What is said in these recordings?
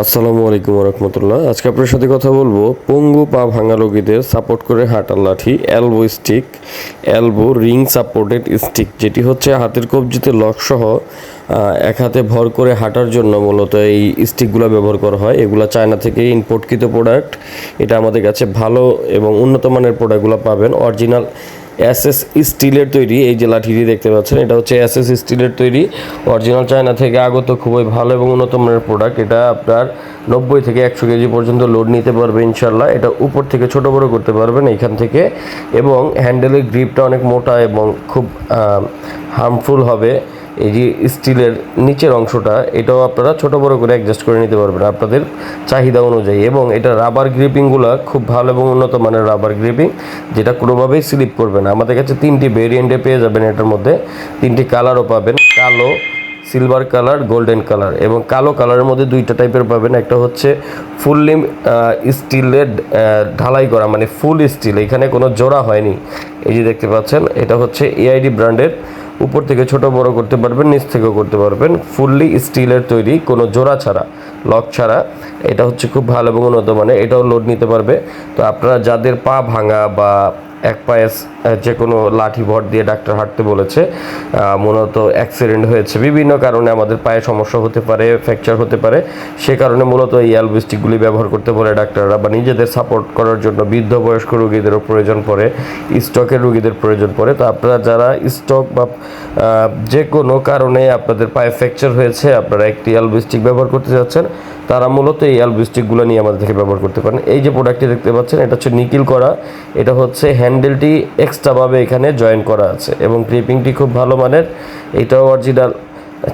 আসসালামু আলাইকুম রহমতুল্লাহ। আজকে আপনার সাথে কথা বলবো পঙ্গু পা ভাঙা রোগীদের সাপোর্ট করে হাঁটার লাঠি elbow stick, elbow ring supported stick, যেটি হচ্ছে হাতের কবজিতে লক সহ এক হাতে ভর করে হাঁটার জন্য মূলত এই স্টিকগুলো ব্যবহার করা হয়। এগুলো চায়না থেকে ইম্পোর্টকৃত প্রোডাক্ট। এটা আমাদের কাছে ভালো এবং উন্নত মানের প্রোডাক্টগুলো পাবেন। অরিজিনাল এসএস স্টিলের তৈরি এই যে লাঠিটি দেখতে পাচ্ছেন, এটা হচ্ছে এসএস স্টিলের তৈরি, অরিজিনাল চায়না থেকে আগত, খুবই ভালো এবং উন্নত মানের প্রোডাক্ট। এটা আপনার 90 থেকে 100 কেজি পর্যন্ত লোড নিতে পারবে ইনশাল্লাহ। এটা উপর থেকে ছোট বড় করতে পারবেন এইখান থেকে, এবং হ্যান্ডেলের গ্রিপটা অনেক মোটা এবং খুব হার্মফুল হবে। এই যে স্টিলের নিচের অংশটা, এটাও আপনারা ছোট বড় করে অ্যাডজাস্ট করে নিতে পারবেন আপনাদের চাহিদা অনুযায়ী। এবং এটা রাবার গ্রিপিংগুলো খুব ভালো এবং উন্নত মানের রাবার গ্রিপিং, যেটা কোনোভাবেই স্লিপ করবে না। আমাদের কাছে 3টি ভেরিয়েন্টে পেয়ে যাবেন। এটার মধ্যে 3টি কালারও পাবেন, কালো, সিলভার কালার, গোল্ডেন কালার, এবং কালো কালারের মধ্যে 2টা টাইপের পাবেন। একটা হচ্ছে ফুললি স্টিলের ঢালাই করা, মানে ফুল স্টিল, এখানে কোনো জোড়া হয়নি। এই যে দেখতে পাচ্ছেন, এটা হচ্ছে এআইডি ব্র্যান্ডের। উপর থেকে ছোট বড় করতে পারবেন, নিচ থেকেও করতে পারবেন, ফুললি স্টিলের তৈরি, কোনো জোড়া ছাড়া, লক ছাড়া। এটা হচ্ছে খুব ভালো এবং উন্নত মানের, এটাও লোড নিতে পারবে। তো আপনারা যাদের পা ভাঙা বা এক পায়ে যে কোনো লাঠি ভর দিয়ে ডাক্তার হাঁটতে বলেছে, মূলত অ্যাক্সিডেন্ট হয়েছে, বিভিন্ন কারণে আমাদের পায়ে সমস্যা হতে পারে, ফ্র্যাকচার হতে পারে, সে কারণে মূলত এই এলবো স্টিকগুলি ব্যবহার করতে বলে ডাক্তাররা, বা নিজেদের সাপোর্ট করার জন্য বৃদ্ধ বয়স্ক রোগীদেরও প্রয়োজন পড়ে, স্ট্রোকের রোগীদের প্রয়োজন পড়ে। তো আপনারা যারা স্ট্রোক বা যে কোনো কারণে আপনাদের পায়ে ফ্র্যাকচার হয়েছে, আপনারা একটি এলবো স্টিক ব্যবহার করতে যাচ্ছেন, তারা মূলত এই এলবো স্টিকগুলো নিয়ে আমাদের থেকে ব্যবহার করতে পারেন। এই যে প্রোডাক্টটি দেখতে পাচ্ছেন, এটা হচ্ছে নিকেল করা, এটা হচ্ছে হ্যান্ডেলটি এক্সট্রাভাবে এখানে জয়েন করা আছে, এবং গ্রিপিংটি খুব ভালো মানের। এটাও অরিজিনাল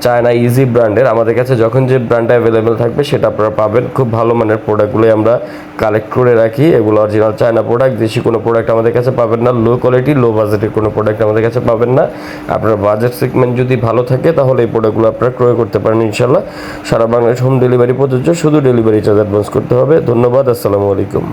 চায়না ইজি ব্র্যান্ডের। আমাদের কাছে যখন যে ব্র্যান্ডটা অ্যাভেলেবেল থাকবে সেটা আপনারা পাবেন। খুব ভালো মানের প্রোডাক্টগুলোই আমরা কালেক্ট করে রাখি। এগুলো অরিজিনাল চায়না প্রোডাক্ট, দেশি কোনো প্রোডাক্ট আমাদের কাছে পাবেন না। লো কোয়ালিটি, লো বাজেটের কোনো প্রোডাক্ট আমাদের কাছে পাবেন না। আপনার বাজেট সেগমেন্ট যদি ভালো থাকে তাহলে এই প্রোডাক্টগুলো আপনারা ক্রয় করতে পারেন ইনশাল্লাহ। সারা বাংলাদেশ হোম ডেলিভারি প্রযোজ্য, শুধু ডেলিভারি চার্জ অ্যাডভান্স করতে হবে। ধন্যবাদ, আসসালামু আলাইকুম।